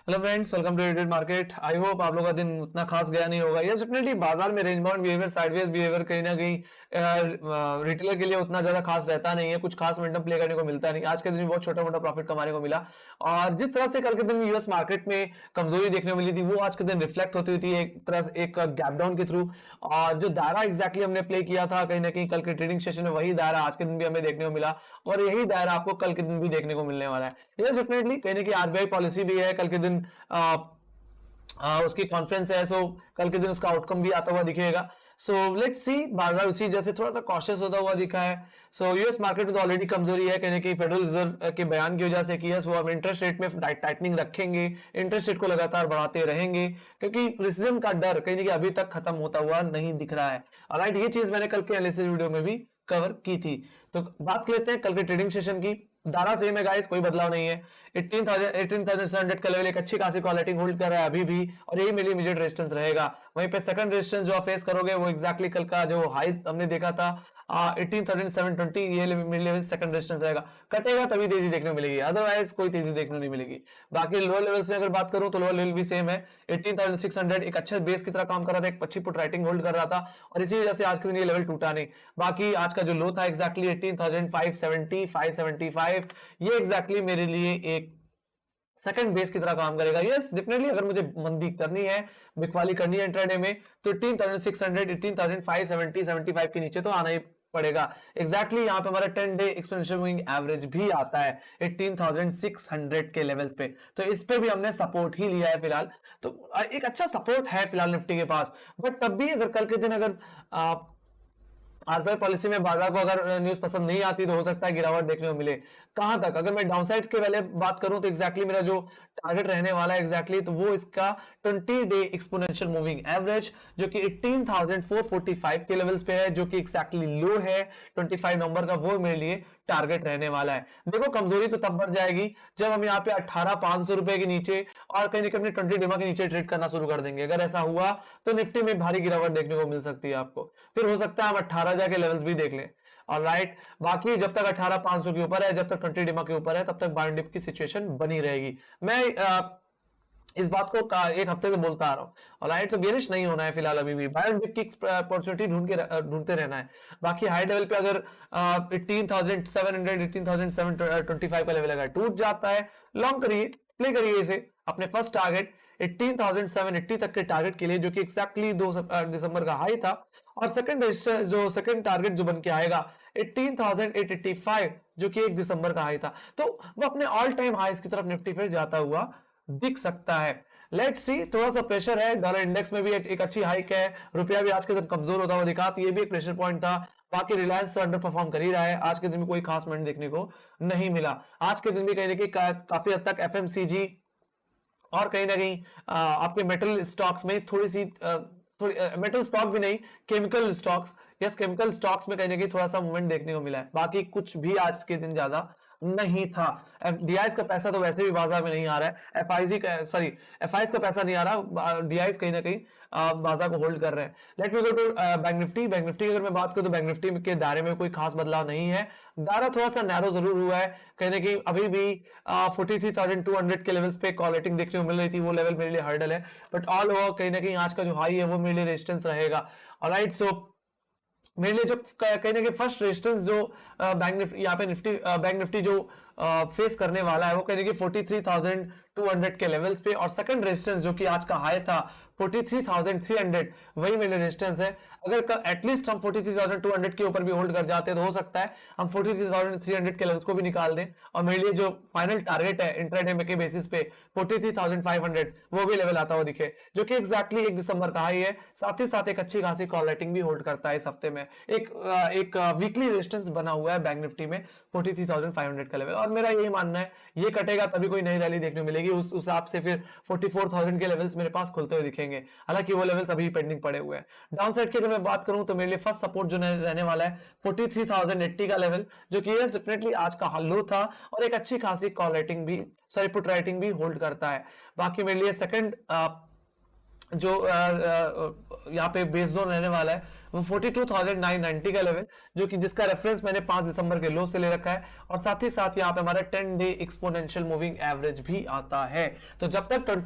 Hello friends, welcome to traded market. I hope आप लोगों का दिन उतना खास गया नहीं होगा। यस, डेफिनेटली बाजार में range bound behaviour, sideways behaviour कहीं ना कहीं रिटेलर के लिए उतना ज्यादा खास रहता नहीं है। कुछ खास मोमेंटम प्ले करने को मिलता नहीं। आज के दिन बहुत छोटा मोटा प्रॉफिट कमाने को मिला। और जिस तरह से कल के दिन यूएस मार्केट में कमजोरी देखने को मिली थी, वो आज के दिन रिफ्लेक्ट होती थी एक तरह से एक गैप डाउन के थ्रू। और जो दायरा एग्जैक्टली हमने प्ले किया था कहीं ना कहीं कल के ट्रेडिंग सेशन में, वही दायरा आज के दिन भी हमें देखने को मिला। और यही दायरा आपको कल के दिन भी देखने को मिलने वाला है। यस, डेफिनेटली कहीं ना कहीं आरबीआई पॉलिसी भी है कल के दिन। उसकी कॉन्फ्रेंस है, सो कल के दिन उसका आउटकम भी आता हुआ दिखेगा। सो लेट्स सी, बाजार उसी जैसे थोड़ा सा कॉशियस होता हुआ दिखा है। सो यूएस मार्केट में तो ऑलरेडी कमजोरी है कहीं कि फेडरल रिजर्व के बयान की वजह से कि यस वो अब इंटरेस्ट रेट में टाइटनिंग रखेंगे, इंटरेस्ट रेट को लगातार बढ़ाते रहेंगे, क्योंकि रिसेशन का डर कहीं ना कहीं अभी तक खत्म होता हुआ नहीं दिख रहा है। ऑलराइट, ये चीज मैंने कल के एनालिसिस वीडियो में भी कवर की थी। तो बात लेते हैं कल के ट्रेडिंग सेशन की। दारा सेम है गाइस, कोई बदलाव नहीं है। 18,700 का लेवल एक अच्छी खासी क्वालिटी होल्ड कर रहा है अभी भी, और यही मेरी इमीडिएट रेजिस्टेंस रहेगा। वहीं पे सेकंड रेजिस्टेंस जो आप फेस करोगे वो एग्जैक्टली कल का जो हाई हमने देखा था 18,720, ये मेरे लेवल सेकंड रेजिस्टेंस रहेगा। कटेगा तभी तेजी देखने को मिलेगी, अदरवाइज कोई तेजी देखने नहीं मिलेगी। बाकी लोअर लेवल्स में अगर बात करूं तो लोअर लेवल भी सेम है। 18,600 एक अच्छा बेस की तरह काम कर रहा था, एक अच्छी पुट राइटिंग होल्ड कर रहा था, और इसी वजह से आज के दिन ये लेवल टूटा नहीं। बाकी आज का जो लो था एग्जैक्टली 18,570 575, ये एग्जैक्टली मेरे लिए एक सेकंड बेस की तरह काम करेगा। यस, डेफिनेटली अगर मुझे मंदी करनी है, बिकवाली करनी है इंट्राडे में, तो 18,600 18,570 75 के नीचे तो आना ही पड़ेगा। एग्जैक्टली यहाँ पे हमारा 10 डे एक्सपोनेंशियल मूविंग एवरेज भी आता है 18,600 के लेवल्स पे, तो इस पे भी हमने सपोर्ट ही लिया है फिलहाल। तो एक अच्छा सपोर्ट है फिलहाल निफ्टी के पास। बट तब भी अगर कल के दिन अगर आरबीआई पॉलिसी में बाजार को अगर न्यूज पसंद नहीं आती तो हो सकता है गिरावट देखने को मिले। कहां तक, अगर मैं डाउनसाइड के पहले बात करूं तो एग्जैक्टली मेरा जो टारगेट रहने वाला है एग्जैक्टली, तो वो इसका 20 डे एक्सपोनेंशियल मूविंग एवरेज जो कि 18,445 के लेवल्स पे है, जो कि एग्जैक्टली लो है 25 नवंबर का, वो मेरे लिए टारगेट रहने वाला है। देखो, कमजोरी तो तब बढ़ जाएगी जब हम यहाँ पे 18,500 रुपए के नीचे और कहीं ना कहीं 20 डेमा के नीचे ट्रेड करना शुरू कर देंगे। अगर ऐसा हुआ तो निफ्टी में भारी गिरावट देखने को मिल सकती है आपको। फिर हो सकता है हम 18 जाके लेवल्स भी देख लें। ऑलराइट, बाकी जब तक 18,500 के ऊपर है, जब तक 20 डेमा के ऊपर है, तब तक बाय एंड डिप की सिचुएशन बनी रहेगी। मैं इस बात को एक हफ्ते से बोलता आ रहा हूं। ऑलराइट, तो बेरिश नहीं होना है फिलहाल, अभी भी बाय एंड डिप की अपॉर्चुनिटी ढूंढते रहना है। बाकी हाई लेवल पे अगर 18,700 18,725 का लेवल अगर टूट जाता है, लॉन्ग करिए, प्ले करिए इसे। अपने फर्स्ट टारगेट 18,780 तक के टारगेट के लिए, जो कि एक्जैक्टली 2 दिसंबर का हाई था, और सेकंड टारगेट जो बन के आएगा 18,885, जो कि 1 दिसंबर का हाई था, तो वो अपने ऑल टाइम हाईस की तरफ निफ्टी फिर जाता हुआ दिख सकता है। लेट्स सी, थोड़ा सा प्रेशर है, डॉलर इंडेक्स में भी एक अच्छी हाइक है, रुपया भी आज के दिन कमजोर होता हुआ दिखा, तो ये भी एक प्रेशर पॉइंट था। बाकी रिलायंस तो अंडर परफॉर्म कर ही रहा है, आज के दिन में कोई खास मूवमेंट देखने को नहीं मिला। आज के दिन भी कहीं ना कहीं काफी हद तक एफएमसीजी और कहीं ना कहीं आपके मेटल स्टॉक्स में थोड़ी मेटल स्टॉक भी नहीं, chemical stocks, yes chemical stocks में कहीं ना कहीं थोड़ा सा मूवमेंट देखने को मिला है। बाकी कुछ भी आज के दिन ज्यादा नहीं था। डीआईएस का पैसा तो वैसे भी बाजार में नहीं आ रहा है, एफआईएस का पैसा नहीं आ रहा, डीआईएस कहीं ना कहीं बाजार को होल्ड कर रहे हैं। Let me go to bank Nifty. Bank Nifty की अगर मैं बात करूं तो बैंक निफ्टी के दायरे में कोई खास बदलाव नहीं है। दायरा थोड़ा सा नैरो जरूर हुआ है, कहीं ना कहीं अभी भी 43,200 के लेवल्स पे कॉल रेटिंग देखने को मिल रही थी, वो लेवल मेरे लिए हर्डल है। बट ऑल ओवर कहीं ना कहीं आज का जो हाई है वो मेरे लिए रेजिस्टेंस रहेगा। ऑलराइट, सो मेरे लिए जो कहीं ना कहीं फर्स्ट रेजिस्टेंस जो बैंक निफ्टी यहाँ पे बैंक निफ्टी जो फेस करने वाला है वो कहीं ना कहीं 43,200 के लेवल्स पे, और सेकंड रेजिस्टेंस जो कि आज का हाई था 43,300, वही मेरे रेजिस्टेंस है। अगर एटलीस्ट हम 43,200 के ऊपर भी होल्ड कर जाते हैं तो हो सकता है हम 43,300 के लेवल्स को भी निकाल दें, और मेरे लिए जो फाइनल टारगेट है इंट्राडे के बेसिस पे 43,500, वो भी लेवल आता हुआ दिखे, जो कि एग्जैक्टली 1 दिसंबर का हाई है। साथ ही साथ एक अच्छी खासी कॉल रेटिंग भी होल्ड करता है इस हफ्ते में। एक वीकली रेजिस्टेंस बना हुआ है बैंक निफ्टी में 43,500 का लेवल, और मेरा यही मानना है ये कटेगा तभी कोई नई रैली देखने को मिलेगी। उस हिसाब से फिर 44,000 के लेवल्स मेरे पास खुलते हुए दिखेंगे, हालांकि वो लेवल्स अभी पेंडिंग पड़े हुए हैं। डाउन साइड की अगर मैं बात करूं तो मेरे लिए फर्स्ट सपोर्ट जो रहने वाला है 43,080 का लेवल, जो कि डेफिनेटली आज का लो था, और एक अच्छी खासी कॉल राइटिंग भी पुट राइटिंग भी होल्ड करता है। बाकी मेरे लिए सेकंड जो यहाँ पे बेस जोन रहने वाला है वो 42,990 का लेवल, जो कि जिसका रेफरेंस मैंने 5 दिसंबर के लो से ले रखा है, और साथ ही साथ यहाँ पे हमारा 10 डे एक्सपोनेंशियल मूविंग एवरेज भी आता है। तो जब तक 10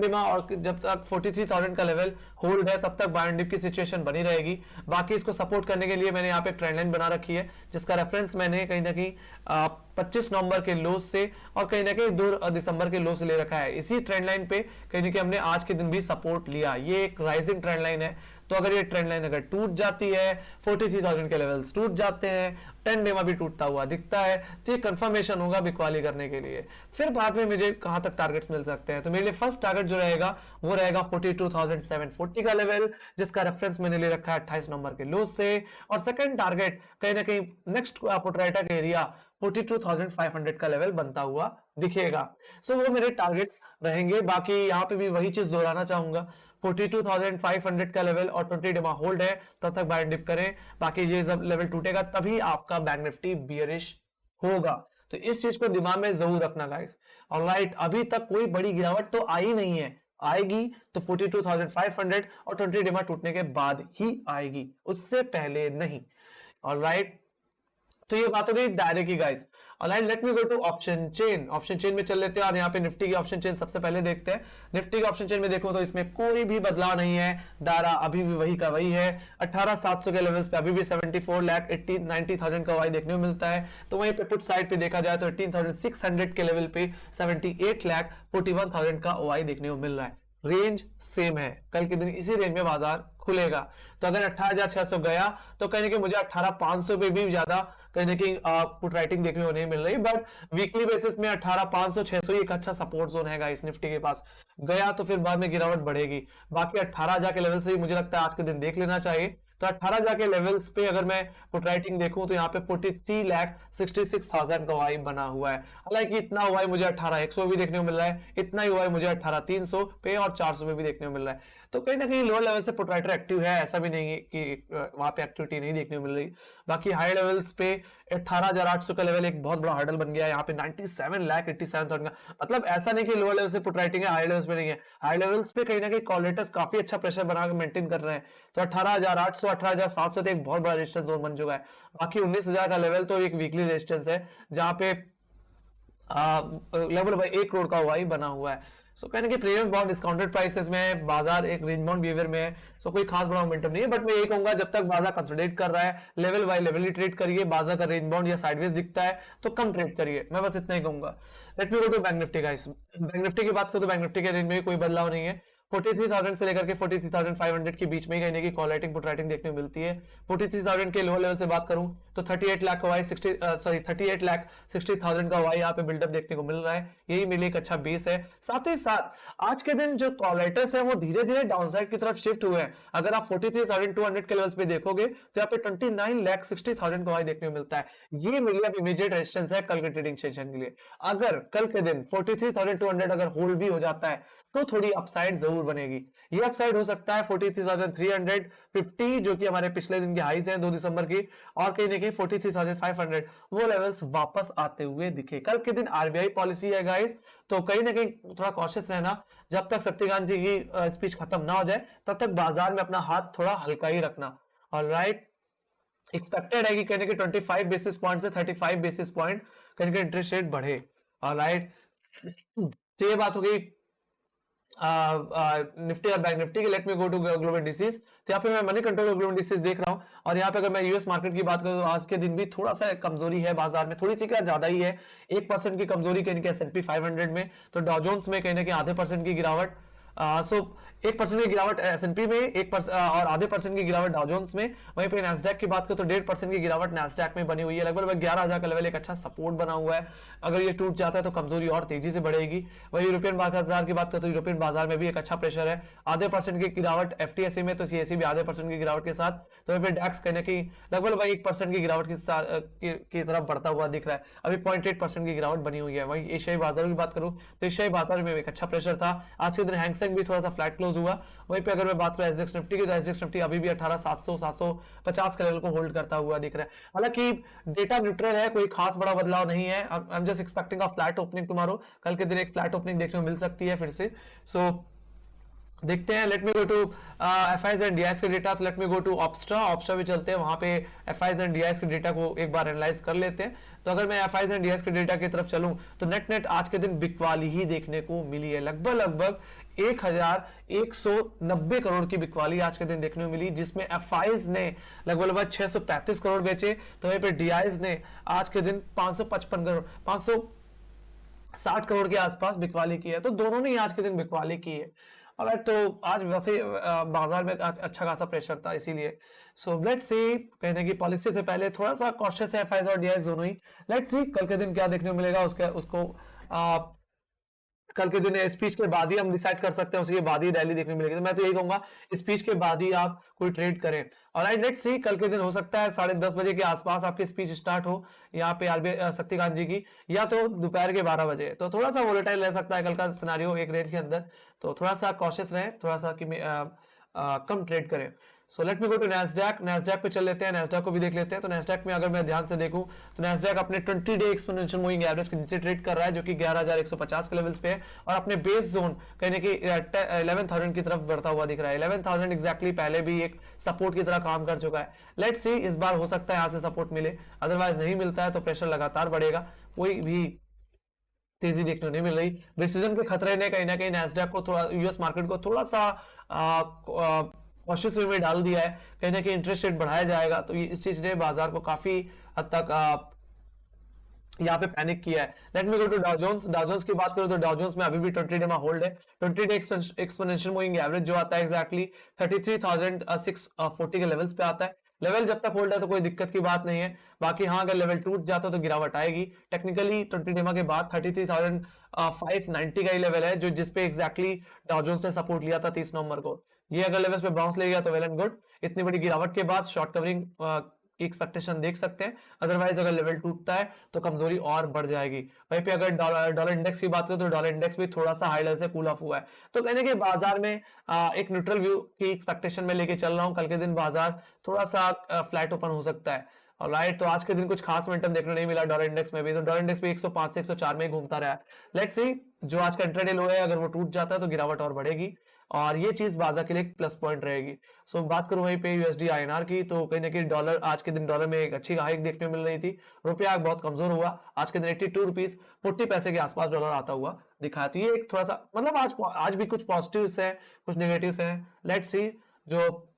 डेमा और जब तक 43,000 का लेवल होल्ड है, तब तक बाय एंड डिप की सिचुएशन बनी रहेगी। बाकी इसको सपोर्ट करने के लिए मैंने यहाँ पे ट्रेंड लाइन बना रखी है, जिसका रेफरेंस मैंने कहीं ना कहीं 25 नवंबर के लो से और कहीं ना कहीं 2 दिसंबर के लो से ले रखा है। इसी ट्रेंड लाइन पे कहीं ना कहीं हमने आज के दिन भी सपोर्ट लिया। ये एक राइजिंग ट्रेंड लाइन है, तो अगर ये ट्रेंड लाइन अगर टूट जाती है, 43,000 के लेवल्स टूट जाते हैं, 10 डेमा भी टूटता हुआ दिखता है, तो ये कंफर्मेशन होगा बिकवाली करने के लिए। फिर बाद में मुझे कहां तक टारगेट्स मिल सकते हैं, तो मेरे लिए फर्स्ट टारगेट जो रहेगा वो रहेगा 42,740 का लेवल, जिसका रेफरेंस मैंने ले रखा है 28 नंबर के लो से। और सेकंड टारगेट कहीं ना कहीं नेक्स्ट पोट्राइटा का एरिया 42,500 का लेवल बनता हुआ दिखेगा। सो वो मेरे टारगेट्स रहेंगे। बाकी यहाँ पे भी वही चीज दोहराना चाहूंगा, 42,500 का लेवल और 20 डेमा होल्ड है, तब तक बाय डिप करें। बाकी ये जब लेवल टूटेगा तभी आपका बैंक निफ्टी बियरिश होगा, तो इस चीज को दिमाग में जरूर रखना गाइस। ऑलराइट, अभी तक कोई बड़ी गिरावट तो आई नहीं है, आएगी तो 42,500 और 20 डेमा टूटने के बाद ही आएगी, उससे पहले नहीं। ऑलराइट, तो ये बात हो गई दायरे की guys. Alright, let me go to option chain. Option chain में चल लेते हैं और यहाँ पे निफ्टी की ऑप्शन चेन सबसे पहले देखते हैं। निफ्टी की ऑप्शन चेन में देखो तो इसमें कोई भी बदलाव नहीं है, दायरा अभी भी वही का वही है। 18,700 के लेवल्स पे अभी भी 74,90,000 का वाई देखने को मिलता है। तो वहीं पे पुट साइड पे देखा जाए तो 18,600 के लेवल पे 78,41,000 का वाई देखने को मिल रहा है। रेंज सेम है, कल के दिन इसी रेंज में बाजार खुलेगा। तो अगर 18,600 गया तो कहीं कि मुझे 18,500 पे भी ज्यादा कहीं ना कहीं पुट राइटिंग देखने को नहीं मिल रही, बट वीकली बेसिस में 18,500 600 एक अच्छा सपोर्ट जोन है इस निफ्टी के पास। गया तो फिर बाद में गिरावट बढ़ेगी। बाकी 18,000 के लेवल से ही मुझे लगता है आज के दिन देख लेना चाहिए। तो 18,000 के लेवल्स पे अगर मैं पुट राइटिंग देखूं तो यहाँ पे 43,66,000 का वाई बना हुआ है। हालांकि इतना हुआ है मुझे 18,100 भी देखने को मिल रहा है, इतना ही हुआ है मुझे 18,300 पे और 400 पे भी देखने को मिल रहा है। तो कहीं ना कहीं लोअर लेवल से पुट राइटर एक्टिव है, ऐसा भी नहीं है कि वहां पे एक्टिविटी नहीं देखने को मिल रही। बाकी हाई लेवल्स पे 18,800 का लेवल एक बहुत बड़ा हर्डल बन गया है यहाँ पे 97,87,000 का। मतलब ऐसा नहीं कि लोअर लेवल से पुट राइटिंग है, हाई लेवल्स पे नहीं है। हाई लेवल्स पे कहीं ना कहीं कॉलेटर्स काफी अच्छा प्रेशर बना के मेंटेन कर रहे हैं। तो 18,800 18,700 तो एक बहुत बड़ा रेजिस्टेंस जोन बन चुका है। बाकी 19,000 का लेवल तो एक वीकली रेजिस्टेंस है, जहां पे लगभग 1 करोड़ का वाई बना हुआ है। सो कहने के प्रीमियम बॉन्ड डिस्काउंटेड प्राइसेस में बाजार एक रेंज बाउंड बिहेवियर में है, सो कोई खास बड़ा मोमेंटम नहीं है। बट मैं यही कहूंगा जब तक बाजार कंसोलिडेट कर रहा है, level by level he trade करिए। बाजार का रेंज बाउंड या साइडवेज दिखता है तो कम ट्रेड करिए, मैं बस इतना ही कहूंगा। Let me go to bank Nifty guys. Bank Nifty की बात करूं तो बैंक निफ्टी के रेंज में कोई बदलाव नहीं है। 43,000 से लेकर के 43,500 के बीच में ही कहने की कॉल राइटिंग पुट राइटिंग देखने को मिलती है। 43,000 के लोअर लेवल से बात करूं तो 38 लाख का वाई 38,60,000 का वाई यहाँ पे बिल्डअप देखने को मिल रहा है। यही मेरे एक अच्छा बेस है। साथ ही साथ आज के दिन जो कॉल राइटर्स है वो धीरे धीरे डाउनसाइड की तरफ शिफ्ट हुए हैं। अगर आप 43,200 के लेवल्स पे देखोगे तो यहाँ पे 29,60,000 का वाई देखने को मिलता है। ये मेरे लिए इमीडिएट रेजिस्टेंस है कल के ट्रेडिंग सेशन के लिए। अगर कल के दिन 43,200 अगर होल्ड भी हो जाता है तो थोड़ी अपसाइड जरूर बनेगी। ये अपसाइड हो सकता है 43,350 जो कि हमारे पिछले दिन की हाइज है 2 दिसंबर की, और कहीं ना कहीं 43,500 वो लेवल्स वापस आते हुए दिखे। कल के दिन आरबीआई पॉलिसी है गाइस, तो कहीं ना कहीं थोड़ा कॉशियस रहना। जब तक शक्तिकांत जी की स्पीच खत्म ना हो जाए तब तक बाजार में अपना हाथ थोड़ा हल्का ही रखना। ऑलराइट, एक्सपेक्टेड है कि कहने के 25 बेसिस पॉइंट से 35 बेसिस पॉइंट कहने के इंटरेस्ट रेट बढ़े। ऑलराइट, तो ये बात हो गई निफ्टी और बैंक निफ्टी के। Let me go to global indices. तो यहाँ पे मैं मनी कंट्रोल ग्लोबल इंडिसेस देख रहा हूँ, और यहाँ पे अगर मैं यूएस मार्केट की बात करूँ तो आज के दिन भी थोड़ा सा कमजोरी है बाजार में, थोड़ी सी क्या ज्यादा ही है। 1% की कमजोरी कहीं के S&P 500 में, तो डॉ जोन्स में कहीं आधे % की गिरावट। सो 1% की गिरावट S&P में, 1% और आधे % की गिरावट डॉ जोन्स में। वहीं पे नैस्डैक की बात करें तो 1.5% की गिरावट नैस्डैक में बनी हुई है। लगभग 11,000 का लेवल एक अच्छा सपोर्ट बना हुआ है। अगर ये टूट जाता है तो कमजोरी और तेजी से बढ़ेगी। वही यूरोपियन बाजार की बात करें तो यूरोपियन बाजार में भी एक अच्छा प्रेशर है, आधे % की गिरावट FTSE में, तो CSE भी आधे % की गिरावट के साथ। तो वहीं पे डैक्स कहने की लगभग 1% की गिरावट की तरफ बढ़ता हुआ दिख रहा है। अभी 0.8% की गिरावट बनी हुई है। वहीं एशियाई बाजार की बात करूं तो एशियाई बाजार में एक अच्छा प्रेशर था। आज के दिन हैंगसेंग भी थोड़ा सा फ्लैट क्लोज हुआ। वहीं पे अगर मैं बात करूं एसजेएक्स निफ्टी की तो एसजेएक्स निफ्टी अभी भी 18,700 750 के लेवल को होल्ड करता हुआ दिख रहा है। हालांकि डेटा न्यूट्रल है, कोई खास बड़ा बदलाव नहीं है। I am just expecting a flat opening tomorrow. कल के दिन एक फ्लैट ओपनिंग देखने को मिल सकती है फिर से। सो देखते हैं। Let me go to FIIs and DIIs के डेटा। तो let me go to Opstra भी चलते हैं, वहां पे एफआईज एंड डीआईएस के डेटा को एक बार एनालाइज कर लेते हैं। तो अगर मैं एफआईज एंड डीआईएस के डेटा की तरफ चलूं तो नेट आज के दिन बिकवाली ही देखने को मिली है। लगभग 1190 करोड़ की बिकवाली आज के दिन देखने को मिली, जिसमें एफआईज ने लगभग 635 करोड़ बेचे, तो वहीं पे डीआईएस ने आज के दिन 555 करोड़ 560 करोड़ के आसपास बिकवाली की है। तो दोनों ने आज के दिन बिकवाली की है। और तो आज वैसे बाजार में अच्छा खासा प्रेशर था, इसीलिए सो लेट्स सी। कहने की पॉलिसी से पहले थोड़ा सा कॉशियस है एफआईज और डीआईएस दोनों ही। लेट्स सी कल के दिन क्या देखने को मिलेगा, उसको कल के दिन स्पीच के बाद ही हम डिसाइड कर सकते हैं, उसके बाद ही रैली देखने मिलेगी। तो मैं तो यही कहूंगा स्पीच के बाद ही आप कोई ट्रेड करें। Alright, let's see. कल के दिन हो सकता है 10:30 बजे के आसपास आपकी स्पीच स्टार्ट हो यहाँ पे आरबीआई शक्तिकांत जी की, या तो दोपहर के 12 बजे। तो थोड़ा सा वोलेटाइल रह सकता है कल का सिनेरियो एक रेंज के अंदर, तो थोड़ा सा कॉशियस रहें, थोड़ा सा कि कम ट्रेड करें। So let me go to Nasdaq पे चल लेते हैं, नैस्डैक को भी देख लेते हैं। तो नैस्डैक में अगर मैं ध्यान से देखूं तो नैस्डैक अपने 20 डे एक्सपोनेंशियल मूविंग एवरेज के नीचे ट्रेड कर रहा है, जो कि 11,150 के लेवल्स पे है, और अपने बेस जोन कहने की 11,000 की तरफ बढ़ता हुआ दिख रहा है। 11,000 एग्जैक्टली पहले भी एक सपोर्ट की तरह काम कर चुका है। लेट्स सी इस बार हो सकता है यहाँ से सपोर्ट मिले, अदरवाइज नहीं मिलता है तो प्रेशर लगातार बढ़ेगा, कोई भी तेजी देखने नहीं मिल रही। रिसीजन के खतरे ने कहीं ना कहीं नैस्डैक को थोड़ा, यूएस मार्केट को थोड़ा सा कॉशियस वे में डाल दिया है। कहीं ना कहीं इंटरेस्ट रेट बढ़ाया जाएगा, तो ये इस चीज ने बाजार को काफी हद तक यहाँ पे पैनिक किया है। Let me go to Dow Jones की बात करूं तो डाउ जोन्स में अभी भी 20 डे में होल्ड है। 20 डे एक्सपोनेंशियल मूविंग एवरेज जो आता है एग्जैक्टली 33,640 के लेवल्स पे आता है। लेवल जब तक होल्ड है तो कोई दिक्कत की बात नहीं है, बाकी हाँ अगर लेवल टूट जाता तो गिरावट आएगी। टेक्निकली 20 डेमा के बाद 33,590 का ही लेवल है, जो जिसपे एग्जैक्टली डाउ जोन्स ने सपोर्ट लिया था 30 नवंबर को। ये अगर लेवल्स पे बाउंस ले गया तो वेल एंड गुड। इतनी बड़ी गिरावट के बाद शॉर्ट कवरिंग की एक्सपेक्टेशन देख सकते हैं, अदरवाइज अगर लेवल टूटता है तो कमजोरी और बढ़ जाएगी। वहीं पे अगर डॉलर इंडेक्स की बात करें तो डॉलर इंडेक्स भी थोड़ा सा हाई लेवल से कूल ऑफ हुआ है। तो कहने के बाजार में एक न्यूट्रल व्यू की एक्सपेक्टेशन में लेके चल रहा हूं। कल के दिन बाजार थोड़ा सा फ्लैट ओपन हो सकता है। राइट, तो आज के दिन कुछ खास मोमेंटम देखने नहीं मिला डॉलर इंडेक्स में भी। तो डॉलर इंडेक्स भी 105 से 104 में घूमता रहा है। लेट्स सी, जो आज का इंट्राडे लो है अगर वो टूट जाता है तो गिरावट और बढ़ेगी, और ये चीज बाजार के लिए एक प्लस पॉइंट रहेगी। सो बात करूं वहीं पे यूएसडी आईएनआर की, तो कहीं ना कहीं डॉलर आज के दिन डॉलर में एक अच्छी हाइक देखने को मिल रही थी। रुपया बहुत कमजोर हुआ, आज के दिन 82 रुपीज 40 पैसे के आसपास डॉलर आता हुआ दिखा। तो ये एक थोड़ा सा मतलब आज भी कुछ पॉजिटिव्स है, कुछ नेगेटिव्स है। लेट्स सी, जो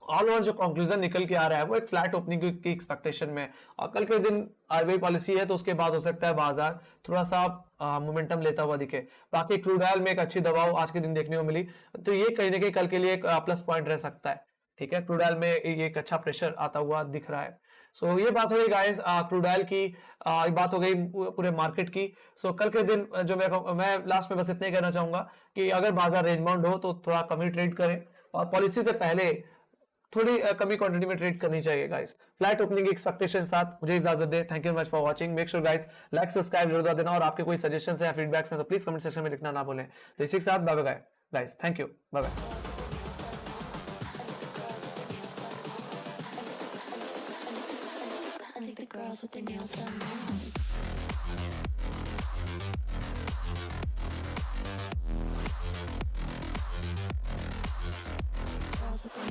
ऑल ओवर जो कंक्लूजन निकल के आ रहा है वो एक फ्लैट ओपनिंग की एक्सपेक्टेशन में। और कल के दिन आरबीआई पॉलिसी है तो उसके बाद हो सकता है बाजार थोड़ा सा मोमेंटम लेता हुआ दिखे। बाकी क्रूड ऑयल में एक अच्छी दबाव आज के दिन देखने को मिली, तो ये कहीं ना कहीं कल के लिए एक प्लस पॉइंट रह सकता है। ठीक है, क्रूड ऑयल में एक अच्छा प्रेशर आता हुआ दिख रहा है। सो ये बात हो गई गाइस क्रूड ऑयल की, बात हो गई पूरे मार्केट की। सो कल के दिन जो मैं लास्ट में बस इतना ही कहना चाहूंगा कि अगर बाजार रेंज बाउंड हो तो थोड़ा कम ही ट्रेड करें, और पॉलिसी से पहले थोड़ी कमी क्वांटिटी में ट्रेड करनी चाहिए गाइस। फ्लैट ओपनिंग की एक्सपेक्टेशन साथ मुझे इजाजत दे। Thank you much for watching. Make sure guys like subscribe जरूर देना, और आपके कोई सजेशंस या फीडबैक्स हैं तो प्लीज कमेंट सेक्शन में लिखना ना भूलें। तो इसी के साथ bye bye guys, thank you, bye bye. I think the girls with their nails done now. Girls with their